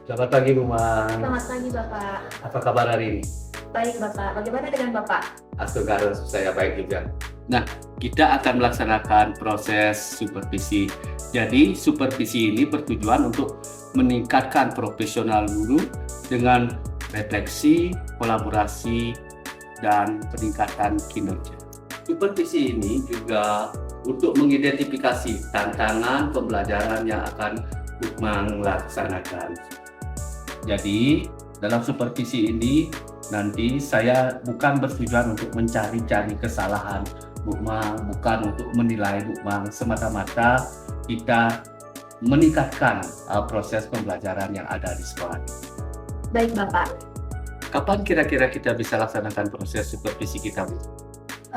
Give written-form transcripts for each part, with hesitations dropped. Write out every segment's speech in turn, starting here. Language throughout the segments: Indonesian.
Selamat pagi, Bu Mang. Selamat pagi, Bapak. Apa kabar hari ini? Baik, Bapak. Bagaimana dengan Bapak? Alhamdulillah, saya baik juga. Nah, kita akan melaksanakan proses supervisi. Jadi, supervisi ini bertujuan untuk meningkatkan profesional guru dengan refleksi, kolaborasi, dan peningkatan kinerja. Supervisi ini juga untuk mengidentifikasi tantangan pembelajaran yang akan Bu Mang laksanakan. Jadi, dalam supervisi ini nanti saya bukan bertujuan untuk mencari-cari kesalahan Bu Mang, bukan untuk menilai Bu Mang, semata-mata kita meningkatkan proses pembelajaran yang ada di sekolah. Baik, Bapak. Kapan kira-kira kita bisa laksanakan proses supervisi kita, Bu?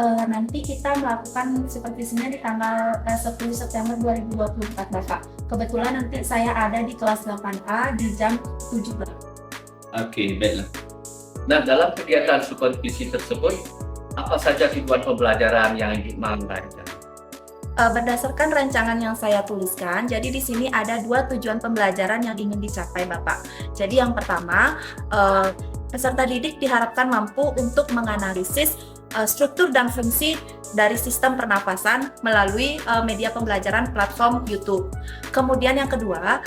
Nanti kita melakukan supervisinya di tanggal 10 September 2024, Bapak. Kebetulan nanti saya ada di kelas 8A di jam 17. Oke, baiklah. Nah, dalam kegiatan supervisi tersebut, apa saja tujuan pembelajaran yang Ibu Mang rancang? Berdasarkan rancangan yang saya tuliskan, jadi di sini ada 2 tujuan pembelajaran yang ingin dicapai, Bapak. Jadi yang pertama, peserta didik diharapkan mampu untuk menganalisis struktur dan fungsi dari sistem pernapasan melalui media pembelajaran platform YouTube. Kemudian yang kedua,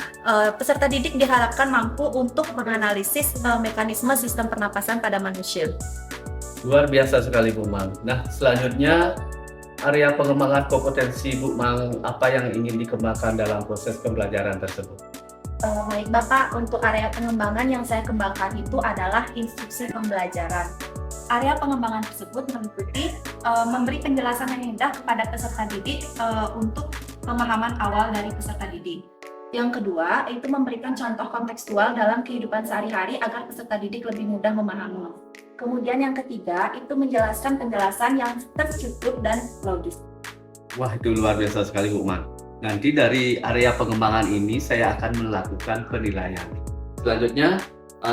peserta didik diharapkan mampu untuk menganalisis mekanisme sistem pernapasan pada manusia. Luar biasa sekali, Bu Mang. Nah, selanjutnya area pengembangan kompetensi Bu Mang, apa yang ingin dikembangkan dalam proses pembelajaran tersebut? Baik, Bapak, untuk area pengembangan yang saya kembangkan itu adalah instruksi pembelajaran. Area pengembangan tersebut meliputi memberi penjelasan yang indah kepada peserta didik untuk pemahaman awal dari peserta didik. Yang kedua, itu memberikan contoh kontekstual dalam kehidupan sehari-hari agar peserta didik lebih mudah memahami. Kemudian yang ketiga, itu menjelaskan penjelasan yang terstruktur dan logis. Wah, itu luar biasa sekali, Bu Mang. Nanti dari area pengembangan ini saya akan melakukan penilaian. Selanjutnya,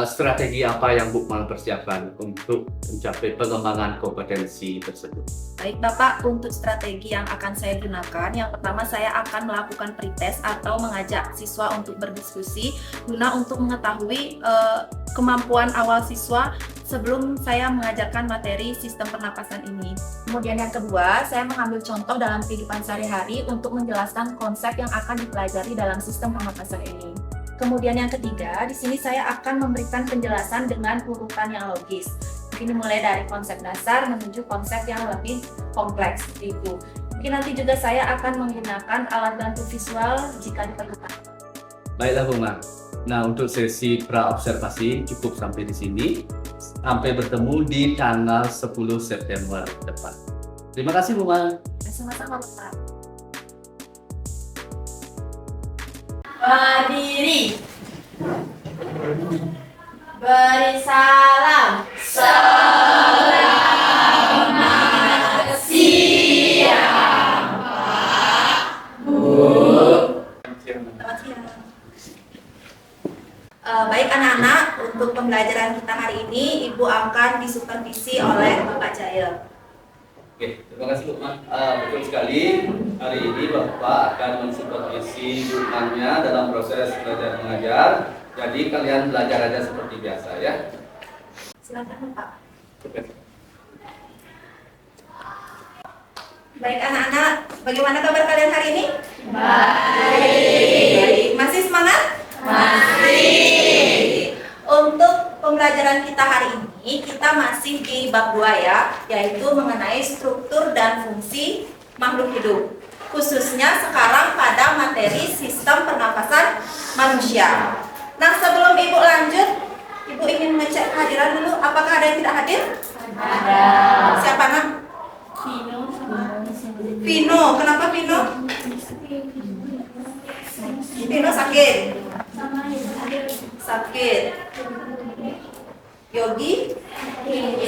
strategi apa yang Bu Mang persiapkan untuk mencapai pengembangan kompetensi tersebut? Baik, Bapak, untuk strategi yang akan saya gunakan, yang pertama saya akan melakukan pretest atau mengajak siswa untuk berdiskusi guna untuk mengetahui kemampuan awal siswa sebelum saya mengajarkan materi sistem pernapasan ini. Kemudian yang kedua, saya mengambil contoh dalam kehidupan sehari-hari untuk menjelaskan konsep yang akan dipelajari dalam sistem pernapasan ini. Kemudian yang ketiga, di sini saya akan memberikan penjelasan dengan urutan yang logis. Ini mulai dari konsep dasar menuju konsep yang lebih kompleks itu. Mungkin nanti juga saya akan menggunakan alat bantu visual jika diperlukan. Baiklah, Bu Mang. Nah, untuk sesi pra-observasi cukup sampai di sini. Sampai bertemu di tanggal 10 September depan. Terima kasih, Bu Mang. Sama-sama, Bapak. Berdiri. Beri salam. Selamat siang, Pak, Bu. Selamat siang. Baik anak-anak, untuk pembelajaran kita hari ini, Ibu akan disupervisi oleh Bapak Jail. Oke, terima kasih Bu Mang. Betul sekali, hari ini Bapak akan mensupervisi Bu Mangnya dalam proses belajar mengajar. Jadi kalian belajar aja seperti biasa ya. Silakan, Pak. Baik anak-anak, bagaimana kabar kalian hari ini? Baik. Masih semangat? Masih. Untuk pembelajaran kita hari ini, kita masih di bab 2 ya, yaitu mengenai struktur dan fungsi makhluk hidup. Khususnya sekarang pada materi sistem pernapasan manusia. Nah, sebelum Ibu lanjut, Ibu ingin mengecek kehadiran dulu. Apakah ada yang tidak hadir? Ada. Siapa, Nak? Vino. Kenapa Vino? Vino sakit. Sakit. Yogi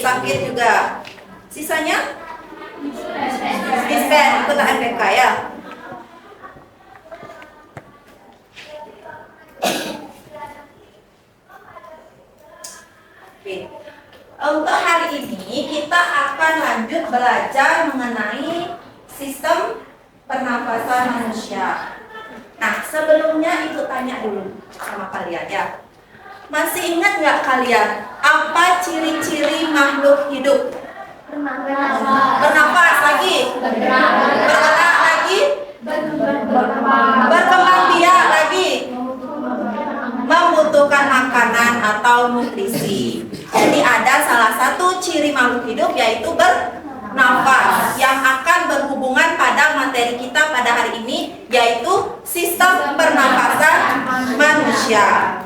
sakit juga. Sisanya? Dispen ikut AMPK ya. Oke. Untuk hari ini kita akan lanjut belajar mengenai sistem pernafasan manusia. Nah, sebelumnya Ibu tanya dulu sama kalian ya. Masih ingat nggak kalian apa ciri-ciri makhluk hidup? Bernafas lagi, bergerak lagi, berkembang biak lagi, membutuhkan makanan atau nutrisi. Jadi ada salah satu ciri makhluk hidup yaitu bernafas yang akan berhubungan pada materi kita pada hari ini, yaitu sistem pernafasan manusia.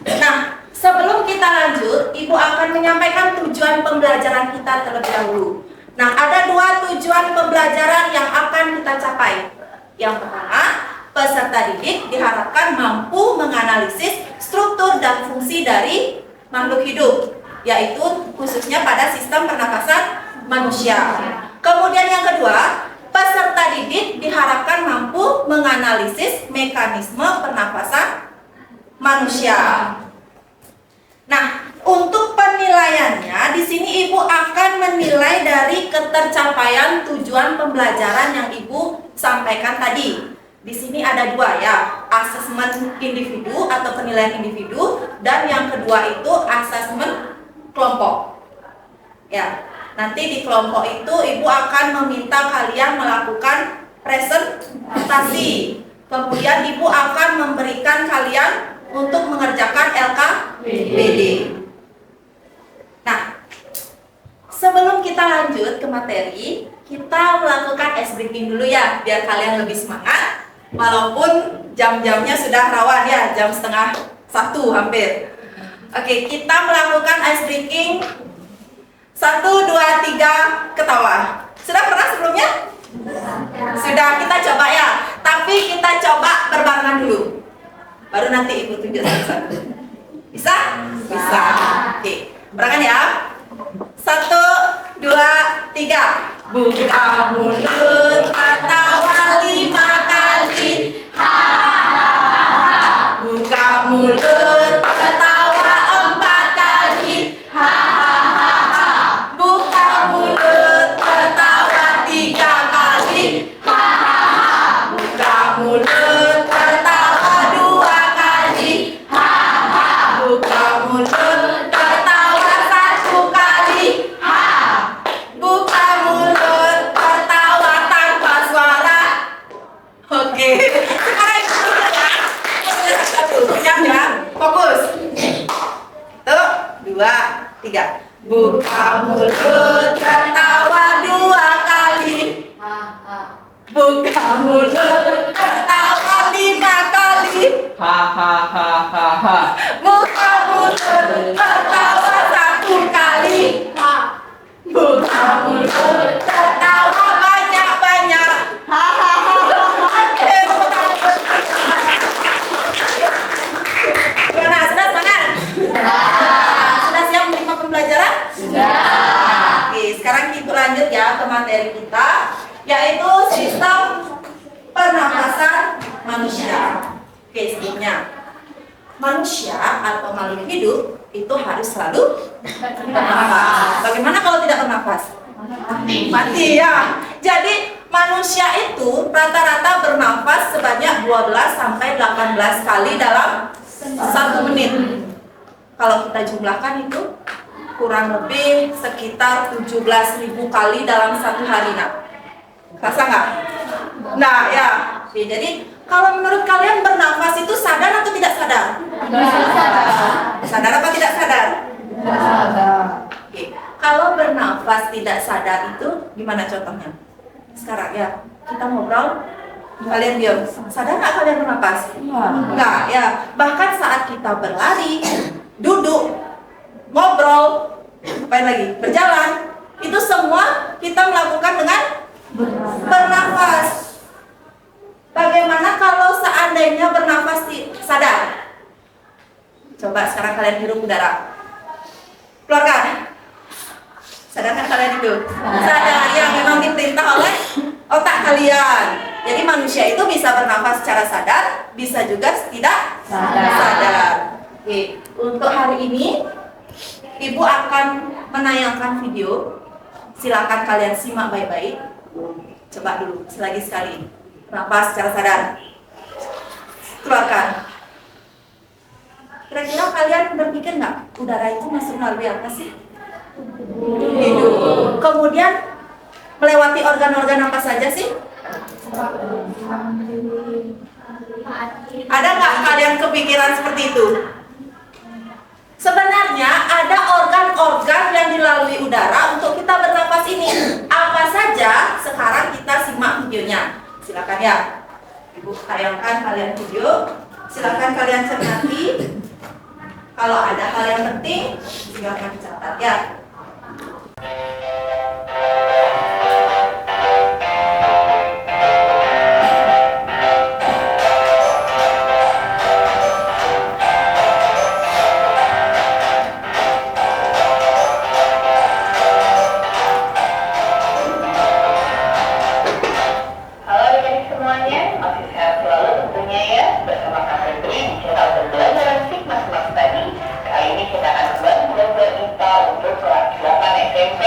Nah, sebelum kita lanjut, Ibu akan menyampaikan tujuan pembelajaran kita terlebih dahulu. Nah, ada 2 tujuan pembelajaran yang akan kita capai. Yang pertama, peserta didik diharapkan mampu menganalisis struktur dan fungsi dari makhluk hidup, yaitu khususnya pada sistem pernafasan manusia. Kemudian yang kedua, peserta didik diharapkan mampu menganalisis mekanisme pernafasan manusia. Nah, untuk penilaiannya di sini Ibu akan menilai dari ketercapaian tujuan pembelajaran yang Ibu sampaikan tadi. Di sini ada 2 ya, asesmen individu atau penilaian individu, dan yang kedua itu asesmen kelompok. Ya, nanti di kelompok itu Ibu akan meminta kalian melakukan presentasi. Kemudian Ibu akan memberikan kalian untuk mengerjakan LKPD. Nah, sebelum kita lanjut ke materi, kita melakukan ice breaking dulu ya, biar kalian lebih semangat. Walaupun jam-jamnya sudah rawan ya, jam 12:30 hampir. Oke, kita melakukan ice breaking. 1, 2, 3, ketawa. Sudah pernah sebelumnya? Sudah, kita coba ya. Tapi kita coba berbarengan dulu. Baru nanti Ibu tunjuk satu-satu. Bisa? Bisa. Oke, barengan ya. 1, 2, 3. Buka mulut, ketawa 5 kali. Buka mulut, ketawa 4 kali. Buka mulut, ketawa 3 kali. Buka mulut, ketawa 2 kali. Buka mulut, ketawa 1 kali. Buka mulut, ketawa tanpa suara. Oke, sekarang itu ya. Satu, siap ya, fokus. 1, 2, 3. Buka mulut, ketawa 2 kali. Buka mulut, ketawa 5 kali. Buka mulut, ketawa 1 kali. Buka mulut, ketawa banyak-banyak. Gimana? Sudah semangat? Sudah siap menerima pembelajaran? Sudah. Oke, sekarang kita lanjut ya ke materi kita, yaitu sistem pernapasan manusia. Oke, sebelumnya, manusia atau makhluk hidup itu harus selalu bernafas. Bagaimana kalau tidak bernafas? Mati ya. Jadi manusia itu rata-rata bernafas sebanyak 12 sampai 18 kali dalam 1 menit. Kalau kita jumlahkan itu kurang lebih sekitar 17.000 kali dalam 1 hari. Nah, rasa nggak? Nah ya. Oke, jadi kalau menurut kalian bernafas itu sadar atau tidak sadar? Sadar apa tidak sadar? Oke. Kalau bernafas tidak sadar itu gimana contohnya? Sekarang ya, kita ngobrol, kalian diam. Sadar nggak kalian bernafas? Enggak ya. Bahkan saat kita berlari, duduk, ngobrol, apa lagi? Berjalan, itu semua kita melakukan dengan bernafas. Bagaimana kalau seandainya bernafas sadar? Coba sekarang kalian hirup udara. Keluarkan. Sadar nggak kalian itu? Sadar, yang memang diperintah oleh otak kalian. Jadi manusia itu bisa bernafas secara sadar, bisa juga tidak sadar. Oke, untuk hari ini Ibu akan menayangkan video. Silakan kalian simak baik-baik. Coba dulu, selagi sekali. Nafas secara sadar. Keluarkan. Kira-kira kalian berpikir nggak udara itu masuk melalui apa sih? Hidung. Kemudian melewati organ-organ apa saja sih? Ada nggak kalian kepikiran seperti itu? Sebenarnya ada organ-organ yang dilalui udara untuk kita bernapas ini. Apa saja? Sekarang kita simak videonya. Silakan ya. Ibu tayangkan kalian video. Silakan kalian cermati. Kalau ada hal yang penting, silakan dicatat ya. Halo adik-adik semuanya, masih sehat selalu tentunya ya. Bersama Kak Febri di channel pembelajaran Sigma Smart Study. Kali ini kita akan kembali belajar IPA untuk kelas 8 SMP.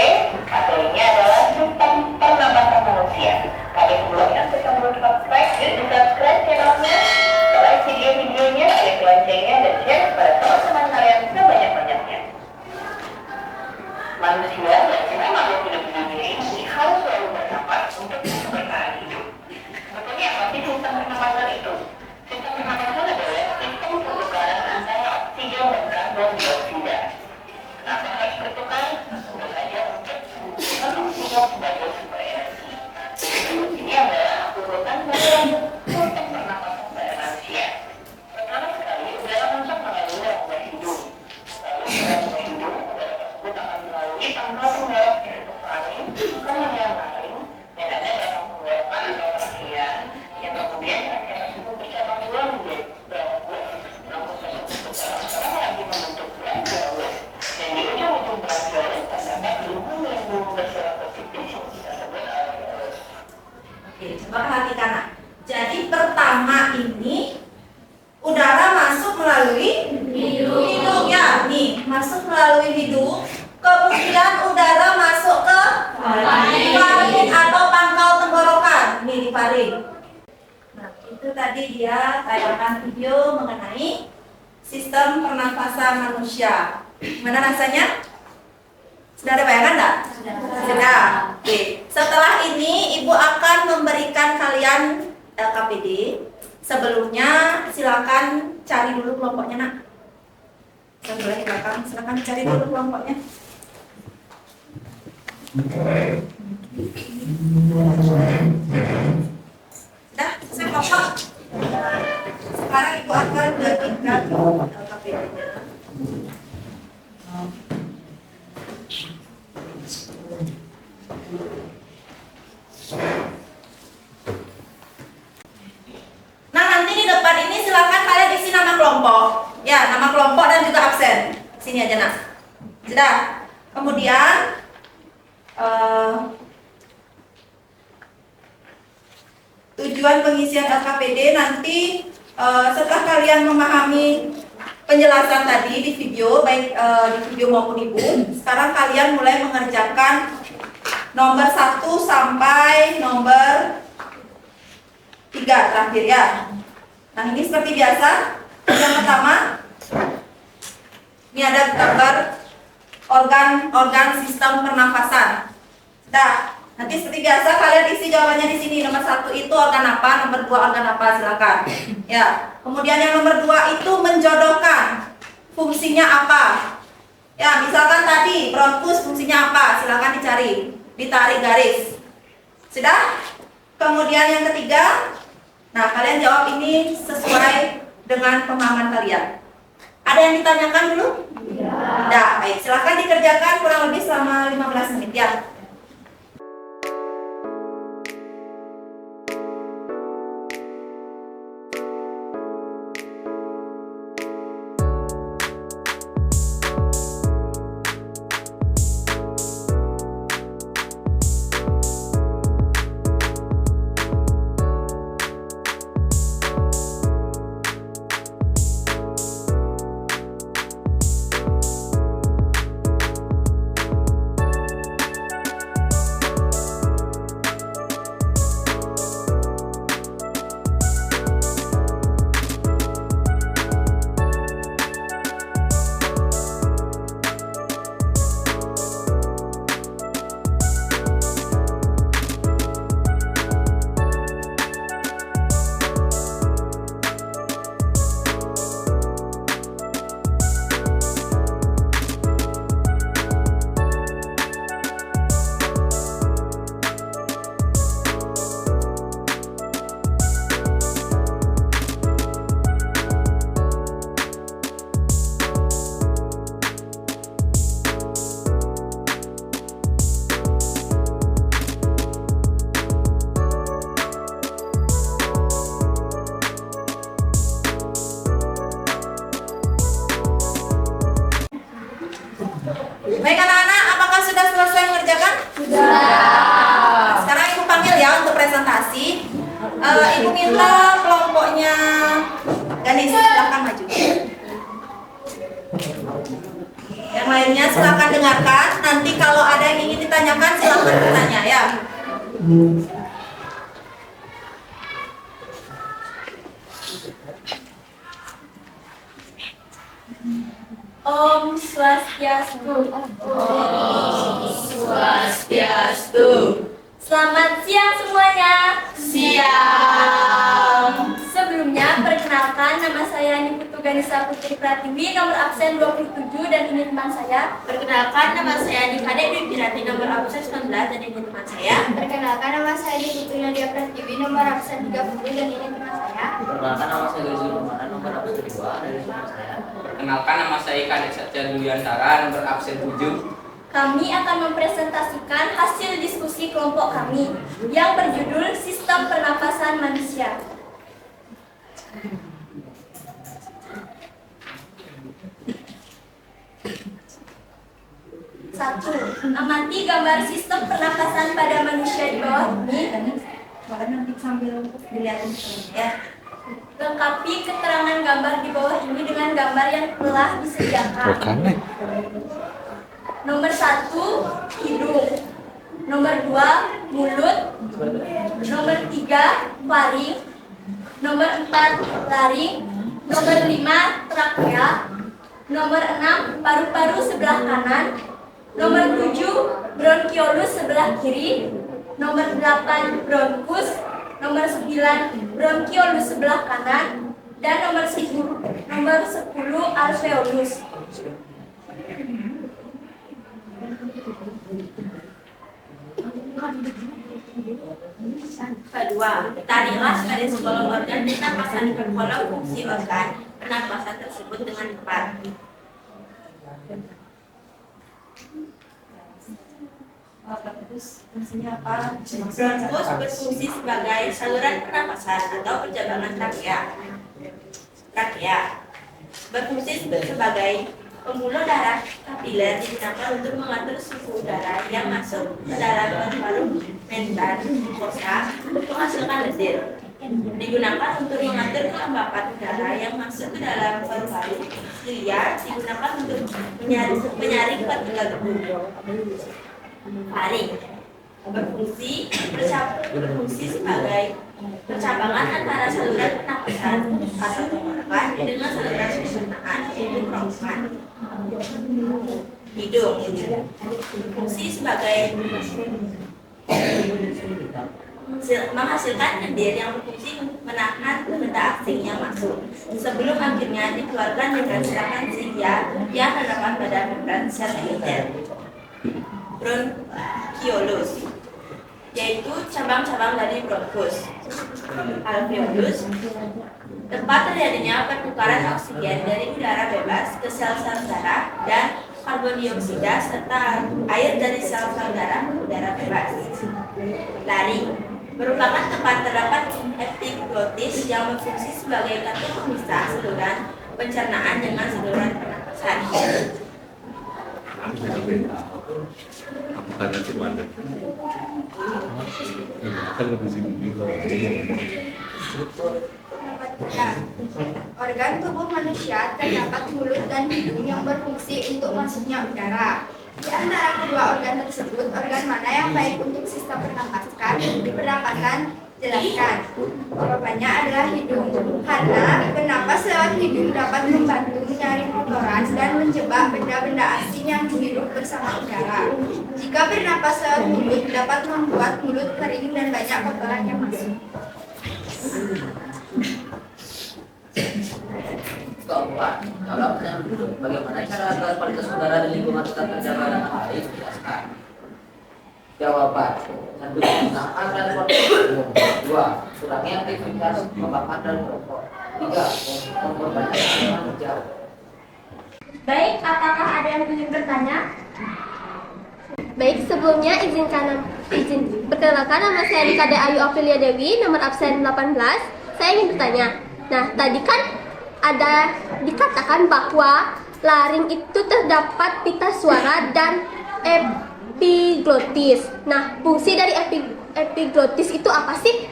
Materinya adalah sistem pernapasan manusia. Tapi sebelumnya kita perlu subscribe dan di-subscribe channelnya, like video-videonya, klik loncengnya, dan share kepada teman-teman kalian sebanyak-banyaknya. Manusia dan juga makhluk hidup di dunia ini harus selalu bernapas untuk bisa bertahan hidup. Sebetulnya apa sih sistem pernapasan itu? Sistem pernapasan adalah sistem pertukaran antara oksigen dan karbon dioksida. Kenapa harus bertukar? Tentu saja untuk menggunakan oksigen sebagai sumber energi. Ini adalah urutan dari sistem pernapasan pada manusia. Pertama sekali, udara masuk melalui rongga hidung. Lalu dari rongga hidung, udara tersebut akan melalui tanggal penggarap esofaring, kemudian laring, dan ada batang penggarapan atau trachea, yang kemudian trachea tersebut bercabang dua menjadi bronkus, bronkus tersebut bercabang lagi membentuk bronchioles, dan di ujung-ujung bronchioles terdapat lubang-lubang berserabut tipis yang kita sebut alveolus. Oke, coba perhatikan. Nah. Jadi pertama ini udara masuk melalui hidung ya, nih masuk melalui hidung. Kemudian udara masuk ke faring atau pangkal tenggorokan, nih di faring. Nah, itu tadi dia tayangan video mengenai sistem pernafasan manusia. Gimana rasanya? Sudah ada bayangan enggak? Sudah. Oke. Setelah ini Ibu akan memberikan kalian LKPD. Sebelumnya silakan cari dulu kelompoknya, Nak. Saya boleh ke belakang, silakan cari dulu kelompoknya. Sudah, selesai kelompok. Sekarang Ibu akan bagikan LKPD-nya. Nah, nanti di depan ini silakan kalian isi nama kelompok. Ya, nama kelompok dan juga absen. Sini aja, Nak. Sudah. Kemudian tujuan pengisian LKPD nanti setelah kalian memahami penjelasan tadi di video, baik di video maupun Ibu, sekarang kalian mulai mengerjakan nomor 1 sampai nomor 3 terakhir ya. Nah, ini seperti biasa. Yang pertama, ini ada gambar organ-organ sistem pernafasan. Nah, nanti seperti biasa kalian isi jawabannya di sini. Nomor 1 itu organ apa, nomor 2 organ apa, silakan. Ya. Kemudian yang nomor 2 itu menjodohkan fungsinya apa. Ya, misalkan tadi bronkus fungsinya apa, silakan dicari, ditarik garis. Sudah? Kemudian yang ketiga, nah kalian jawab ini sesuai dengan pemahaman kalian. Ada yang ditanyakan dulu? Tidak. Baik, silakan dikerjakan kurang lebih selama 15 menit ya. Sekarang Ibu panggil ya untuk presentasi. Ibu minta kelompoknya Ganis, silakan maju. Yang lainnya silakan dengarkan. Nanti kalau ada yang ingin ditanyakan silakan bertanya ya. Om Swastiastu. Swastiastu. Selamat siang semuanya. Siang. Sebelumnya perkenalkan, nama saya Niputu Ganisa Putri Pratiwi, nomor absen 27 dan ini teman saya. Perkenalkan, nama saya Nikade Dwi Pirati, nomor absen 19 dan ini teman saya. Perkenalkan, nama saya Niputu Nadia Pratiwi, nomor absen 30 dan ini teman saya. Perkenalkan, nama saya Gazi Rumana, nomor absen 2 dari teman saya. Perkenalkan, nama saya Kadek Satya Duyantara, nomor absen 7. Kami akan mempresentasikan hasil diskusi kelompok kami yang berjudul Sistem Pernapasan Manusia. Satu, amati gambar sistem pernapasan pada manusia di bawah ini. Nanti sambil dilihatin ya. Lengkapi keterangan gambar di bawah ini dengan gambar yang telah disediakan. Nomor 1, hidung. Nomor 2, mulut. Nomor 3, faring. Nomor 4, laring. Nomor 5, trakea. Nomor 6, paru-paru sebelah kanan. Nomor 7, bronkiolus sebelah kiri. Nomor 8, bronkus. Nomor 9, bronkiolus sebelah kanan. Dan nomor 10, alveolus. Kedua, tarilah garis kolom organ pernapasan per kolom fungsi organ pernapasan tersebut dengan tepat. Bronkus berfungsi sebagai saluran pernapasan atau perjabangan trakea. Berfungsi sebagai pembuluh darah kapiler digunakan untuk mengatur suhu udara yang masuk ke dalam paru-paru membran mukosa menghasilkan detil. Digunakan untuk mengatur kelembapan udara yang masuk ke dalam paru-paru. Silia digunakan untuk menyaring partikel debu. Faring berfungsi sebagai percabangan antara saluran pernapasan atau tenggorokan dengan saluran pencernaan yaitu kerongkongan. Hidung berfungsi sebagai menghasilkan lendir yang berfungsi menahan benda asing yang masuk sebelum akhirnya dikeluarkan dengan serangan silia yang terdapat pada membran sel epiter. Bronkiolus yaitu cabang-cabang dari bronkus. Alveolus tempat terjadinya pertukaran oksigen dari udara bebas ke sel-sel darah dan karbon dioksida serta air dari sel-sel darah ke udara bebas. Laring merupakan tempat terdapat epiglotis yang berfungsi sebagai kantung pemisah saluran pencernaan dengan saluran pernapasan. Organ tubuh manusia terdapat mulut dan hidung yang berfungsi untuk masuknya udara. Di antara kedua organ tersebut, organ mana yang baik untuk sistem pernapasan? Jelaskan. Jawabannya adalah hidung. Karena bernapas lewat hidung dapat membantu menyaring kotoran dan menjebak benda-benda asing yang hidup bersama udara. Jika bernapas lewat mulut dapat membuat mulut kering dan banyak kotoran yang masuk. Keempat, dalam pertanyaan berikut, bagaimana cara agar kualitas udara di lingkungan tetap terjaga dengan baik? Jelaskan. Jawaban. 1. Gunakan transportasi umum. 2. Kurangi aktivitas membakar dan merokok. 3. Memperbanyak tanaman hijau. Baik, apakah ada yang ingin bertanya? Baik, sebelumnya perkenalkan nama saya Nikade Ayu Aprilia Dewi, nomor absen 18. Saya ingin bertanya. Nah, tadi kan ada dikatakan bahwa laring itu terdapat pita suara dan epiglotis. Nah, fungsi dari epiglotis itu apa sih?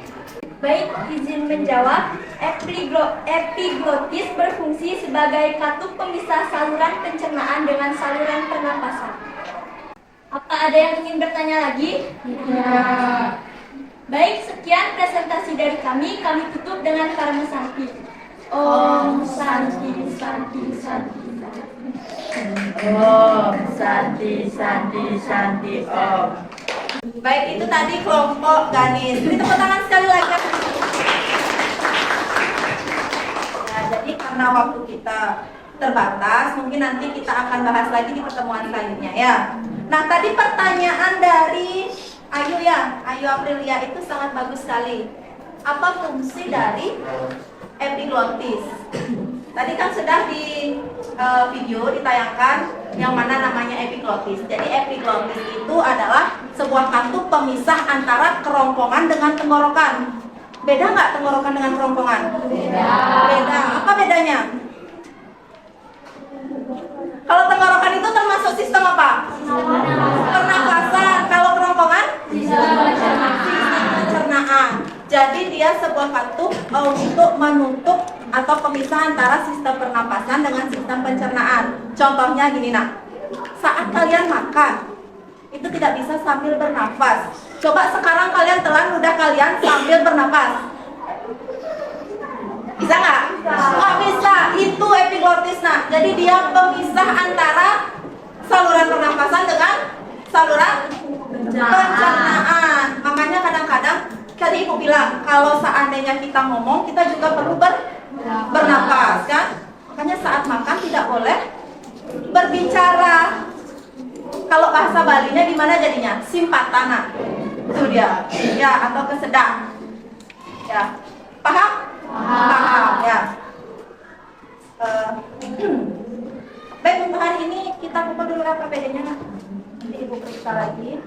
Baik, izin menjawab. Epiglotis berfungsi sebagai katup pemisah saluran pencernaan dengan saluran pernapasan. Apa ada yang ingin bertanya lagi? Ya. Baik, sekian presentasi dari kami. Kami tutup dengan Karma Santi. Om Santi Santi Santi. Om Santi Santi Santi Om. Baik, itu tadi kelompok Ganis. Beri tepuk tangan sekali lagi. Ya, jadi karena waktu kita terbatas, mungkin nanti kita akan bahas lagi di pertemuan selanjutnya ya. Nah, tadi pertanyaan dari Ayu ya, Ayu Aprilia itu sangat bagus sekali. Apa fungsi dari epiglotis? Tadi kan sudah di video ditayangkan yang mana namanya epiglotis. Jadi epiglotis itu adalah sebuah katup pemisah antara kerongkongan dengan tenggorokan. Beda nggak tenggorokan dengan kerongkongan? Beda. Beda. Apa bedanya? Kalau tenggorokan itu termasuk sistem apa? Pernapasan. Kalau kerongkongan? Sistem pencernaan. Jadi dia sebuah katup untuk menutup atau pemisah antara sistem pernapasan dengan sistem pencernaan. Contohnya gini nak, saat kalian makan itu tidak bisa sambil bernafas. Coba sekarang kalian telan ludah kalian sambil bernafas. Bisa nggak? Nggak bisa. Itu epiglotis nak. Jadi dia pemisah antara saluran pernapasan dengan saluran pencernaan. Makanya kadang-kadang tadi ibu bilang kalau seandainya kita ngomong kita juga perlu bernapas kan. Makanya saat makan tidak boleh berbicara. Kalau bahasa Balinya gimana jadinya? Simpatana. Itu dia. Ya, atau kesedang. Ya. Paham? Paham ya. Baik, untuk hari ini kita kumpul dulu KPD-nya. Nanti ibu periksa lagi.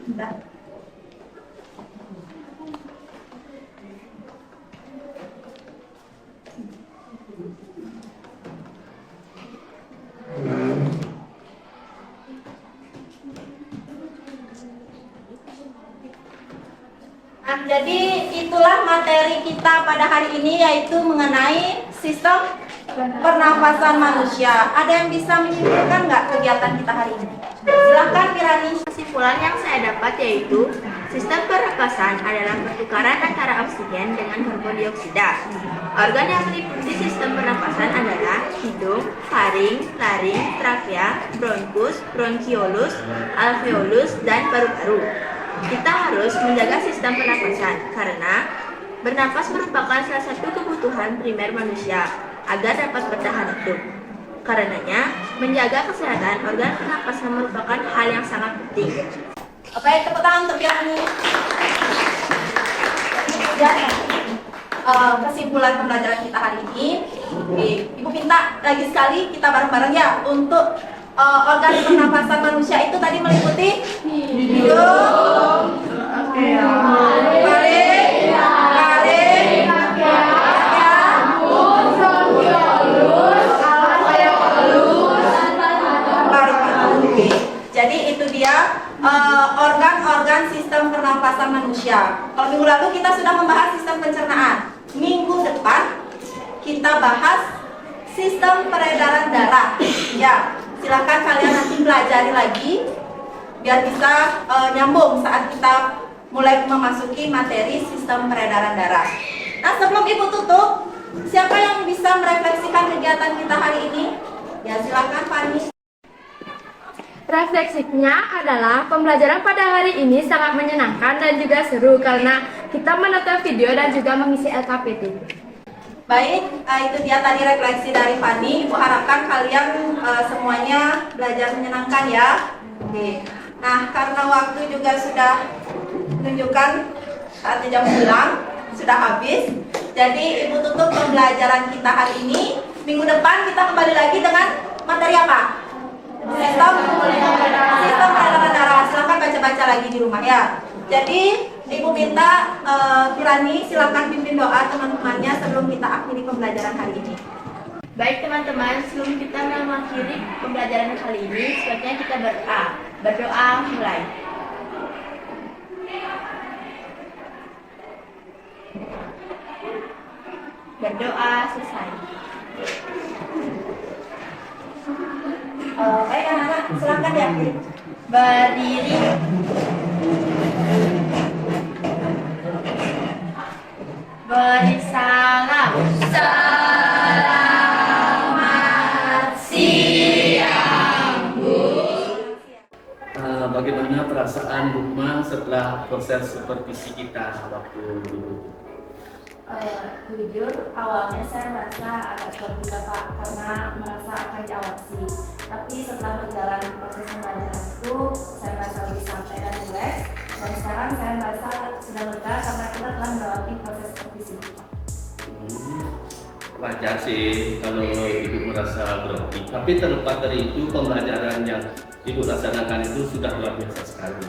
Bentar. Nah, jadi itulah materi kita pada hari ini, yaitu mengenai sistem pernafasan manusia. Ada yang bisa menyimpulkan nggak kegiatan kita hari ini? Silakan Kirani. Kesimpulan yang saya dapat yaitu sistem pernapasan adalah pertukaran antara oksigen dengan karbon dioksida. Organ yang meliputi sistem pernapasan adalah hidung, faring, laring, trakea, bronkus, bronkiolus, alveolus, dan paru-paru. Kita harus menjaga sistem pernapasan karena bernapas merupakan salah satu kebutuhan primer manusia agar dapat bertahan hidup. Karenanya, menjaga kesehatan organ pernapasan merupakan hal yang sangat penting. Baik, tepuk tangan untuk Kirani. Dan kesimpulan pembelajaran kita hari ini, Ibu minta lagi sekali kita bareng-bareng ya untuk organ pernapasan manusia itu tadi meliputi hidung, faring, laring, paru-paru. Jadi itu dia organ-organ sistem pernapasan manusia. Kalau minggu lalu kita sudah membahas sistem pencernaan. Minggu depan kita bahas sistem peredaran darah. Ya, silakan kalian nanti pelajari lagi biar bisa nyambung saat kita mulai memasuki materi sistem peredaran darah. Nah, sebelum Ibu tutup, siapa yang bisa merefleksikan kegiatan kita hari ini? Ya, silakan Fani. Refleksinya adalah pembelajaran pada hari ini sangat menyenangkan dan juga seru karena kita menonton video dan juga mengisi LKPD. Baik, itu dia tadi refleksi dari Fani. Ibu harapkan kalian semuanya belajar menyenangkan ya. Oke. Nah, karena waktu juga sudah menunjukkan saatnya jam pulang, sudah habis. Jadi Ibu tutup pembelajaran kita hari ini. Minggu depan kita kembali lagi dengan materi apa? Sistem peredaran darah. Silahkan baca-baca lagi di rumah ya. Jadi Ibu minta Kirani silakan pimpin doa teman-temannya sebelum kita akhiri pembelajaran hari ini. Baik teman-teman, sebelum kita mengakhiri pembelajaran kali ini, sebaiknya kita berdoa mulai. Berdoa selesai. Baik anak-anak, silakan diakhiri. Berdiri. Beri salam. Selamat siang, Bu. Bagaimana perasaan Bukma setelah proses supervisi kita waktu dulu? Jujur awalnya saya merasa agak terbuka Pak, karena merasa akan diawasi. Tapi setelah berjalan proses pembelajaran itu, saya merasa lebih santai dan rileks. Dan sekarang saya merasa sudah lega karena kita telah melewati proses supervisi. Wajar sih kalau Ibu merasa grogi. Tapi terlepas dari itu, pembelajaran yang Ibu laksanakan itu sudah luar biasa sekali.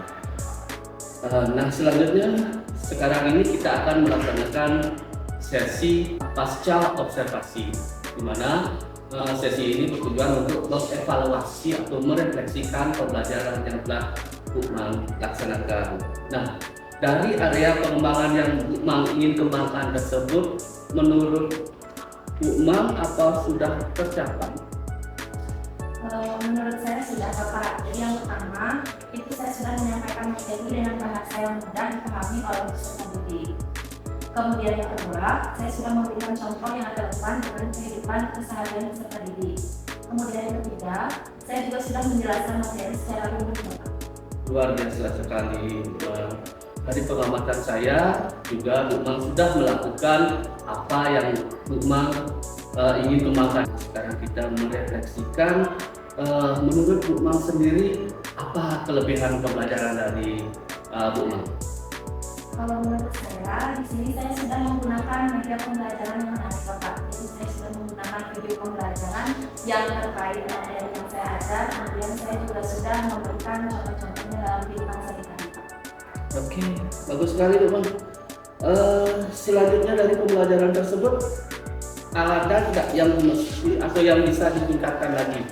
Nah, selanjutnya sekarang ini kita akan melaksanakan sesi pasca observasi, di mana sesi ini bertujuan untuk mengevaluasi atau merefleksikan pembelajaran yang telah Bukman laksanakan. Nah, dari area pengembangan yang Bukman ingin kembangkan tersebut, menurut Bukman apa sudah tercapai? Menurut saya sudah Pak. Jadi yang pertama, itu saya sudah menyampaikan materi dengan bahasa yang mudah dipahami oleh peserta didik. Kemudian yang kedua, saya sudah memberikan contoh yang relevan dengan kehidupan keseharian peserta didik. Kemudian yang ketiga, saya juga sudah menjelaskan materi secara umum. Luar biasa sekali. Dari pengamatan saya juga Bukman sudah melakukan apa yang Bukman ingin kembangkan. Sekarang kita merefleksikan, menurut Bukman sendiri apa kelebihan pembelajaran dari Bukman? Kalau menurut saya, di sini saya sudah menggunakan media pembelajaran yang menarik Bapak. Jadi saya sudah menggunakan video pembelajaran yang terkait materi yang saya ajar. Kemudian saya juga sudah memberikan contoh-contohnya dalam kehidupan sehari-hari. Oke, bagus sekali Bukman. Selanjutnya dari pembelajaran tersebut, ada tidak yang mesti atau yang bisa ditingkatkan lagi?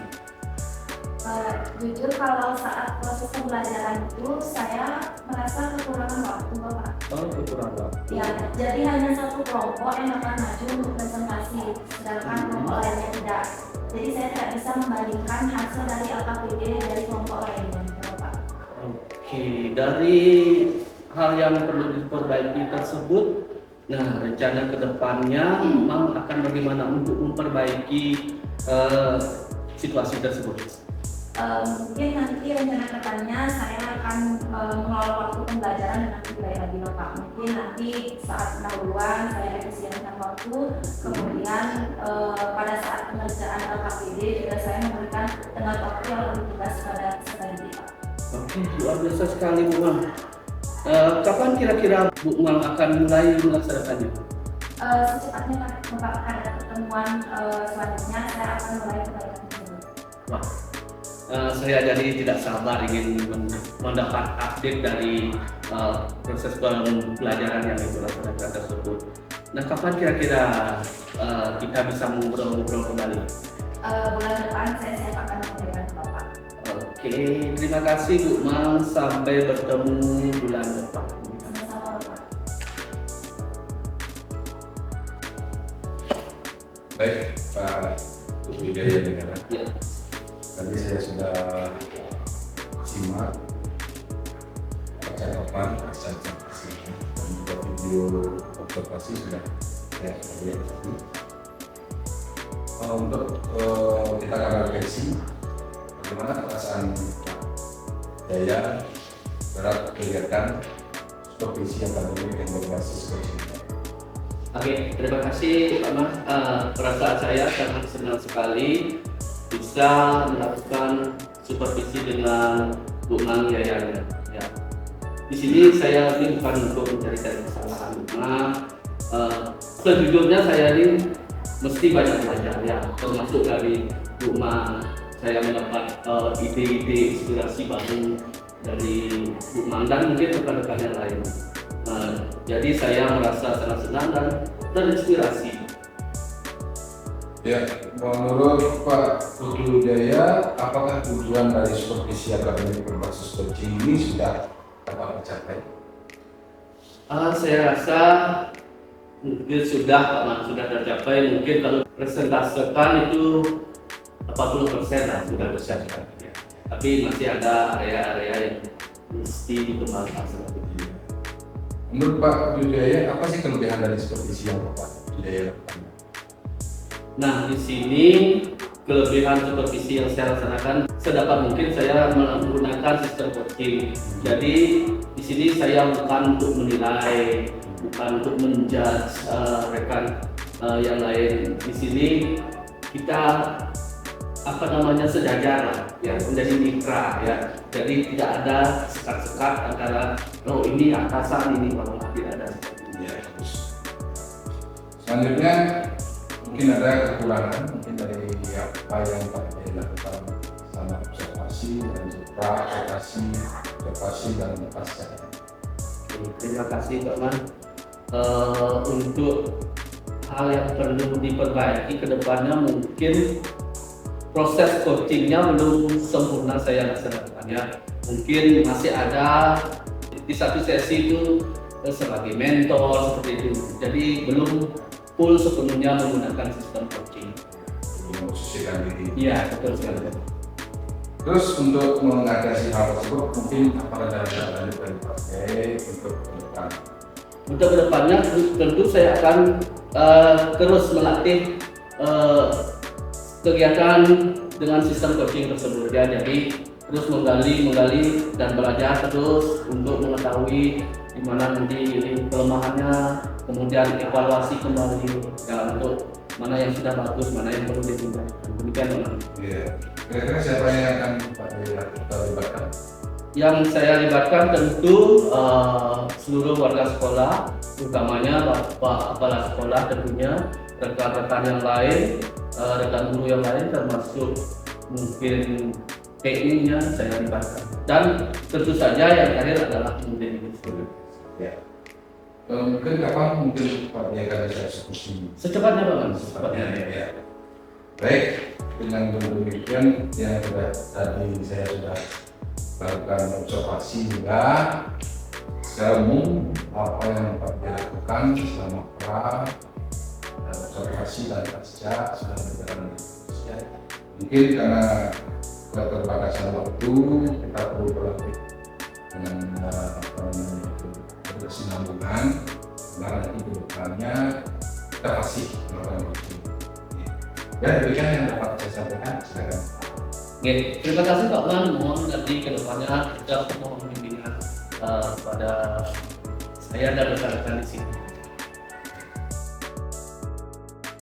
Jujur kalau saat proses pembelajaran itu saya merasa kekurangan waktu Bapak. Kekurangan waktu. Ya, jadi hanya satu kelompok yang akan maju untuk presentasi, sedangkan kelompok lainnya tidak. Jadi saya tidak bisa membandingkan hasil dari LKPD dari kelompok lainnya Bapak. Oke, dari hal yang perlu diperbaiki tersebut, nah rencana kedepannya memang akan bagaimana untuk memperbaiki situasi tersebut? Mungkin nanti rencana kedepannya saya akan mengelola waktu pembelajaran dengan lebih baik lagi Bapak. Mungkin nanti saat pendahuluan saya efisienkan waktu, kemudian pada saat pengerjaan LKPD juga saya memberikan tenggat waktu yang lebih tegas pada peserta didik. Oke, luar biasa sekali Bukman. Kapan kira-kira Bukman akan mulai melaksanakannya? Secepatnya Bapak, ada pertemuan selanjutnya saya akan mulai perbaikan tersebut. Wah, saya jadi tidak sabar ingin mendapat update dari proses pembelajaran yang Ibu laksanakan tersebut. Nah, kapan kira-kira kita bisa ngobrol-ngobrol kembali? Bulan depan saya siap akan memberikan ke Bapak. Oke, terima kasih Bukman. Sampai bertemu bulan depan. Sama-sama Bapak. Baik, Pak Wijaya Negara. Ya. Tadi saya sudah simak percakapan observasi dan juga video observasi sudah saya lihat. Untuk kita akan refleksi bagaimana perasaan Jaya berat kegiatan supervisi akademik yang berbasis kecintaan. Oke, terima kasih Pak Mas. Perasaan saya sangat senang sekali bisa melakukan supervisi dengan Bukman Yaya. Ya. Di sini saya ini bukan untuk mencari-cari kesalahan Bukman. Sejujurnya saya ini mesti banyak belajar ya, termasuk dari Bukman. Saya mendapat ide-ide inspirasi baru dari Bukman dan mungkin rekan-rekan yang lain. Jadi saya merasa sangat senang dan terinspirasi. Ya, menurut Pak Putu Jaya, apakah tujuan dari supervisi akademik berbasis coaching ini sudah dapat tercapai? Saya rasa mungkin sudah Pak Man, sudah tercapai. Mungkin kalau presentasikan itu 40% lah sudah tercapai. Ya. Tapi masih ada area-area yang mesti dikembangkan seperti itu. Menurut Pak Putu Jaya, apa sih kelebihan dari supervisi yang Pak Putu Jaya lakukan? Nah, di sini kelebihan supervisi yang saya laksanakan sedapat mungkin saya menggunakan sistem coaching. Jadi di sini saya bukan untuk menilai, bukan untuk menjudge rekan yang lain. Di sini kita sejajar lah, ya, menjadi mitra ya. Jadi tidak ada sekat-sekat antara oh ini atasan ini bawah, tidak ada. Ya, bagus. Selanjutnya mungkin ada kekurangan mungkin dari apa yang Pak Jaya lakukan sama observasi dan juga observasi dan pasca. Terima kasih Pak Man. Untuk hal yang perlu diperbaiki ke depannya mungkin proses coachingnya belum sempurna saya laksanakan ya. Mungkin masih ada di satu sesi itu sebagai mentor seperti itu. Jadi belum full sepenuhnya menggunakan sistem coaching. Memposisikan diri. Iya, betul sekali. Terus untuk mengatasi hal tersebut mungkin apa ada dari Pak Jaya untuk ke depan? Untuk kedepannya tentu saya akan terus melatih kegiatan dengan sistem coaching tersebut ya. Jadi terus menggali dan belajar terus untuk mengetahui di mana nanti kelemahannya, kemudian evaluasi kembali ya, untuk mana yang sudah bagus, mana yang perlu ditingkatkan. Demikian Pak. Iya. Kira-kira siapa yang akan Pak Jaya libatkan? Yang saya libatkan tentu seluruh warga sekolah, utamanya Bapak Kepala Sekolah tentunya, rekan-rekan yang lain, rekan guru yang lain, termasuk mungkin PU-nya saya libatkan. Dan tentu saja yang terakhir adalah kemudian itu. Ya. Mungkin kapan mungkin Pak Jaya akan bisa eksekusi? Secepatnya Pak Man. Secepatnya ya. Baik, dengan demikian yang sudah tadi saya sudah lakukan observasi juga secara umum apa yang Pak Jaya lakukan selama observasi dan pasca sudah berjalan ya. Mungkin karena keterbatasan waktu kita perlu berlatih dengan berkesinambungan karena nanti ke depannya kita pasti melakukan itu. Ya, demikian yang dapat saya sampaikan. Silakan. Oke, terima kasih Pak Man. Mohon nanti ke depannya kita mohon bimbingan kepada saya dan rekan-rekan di sini.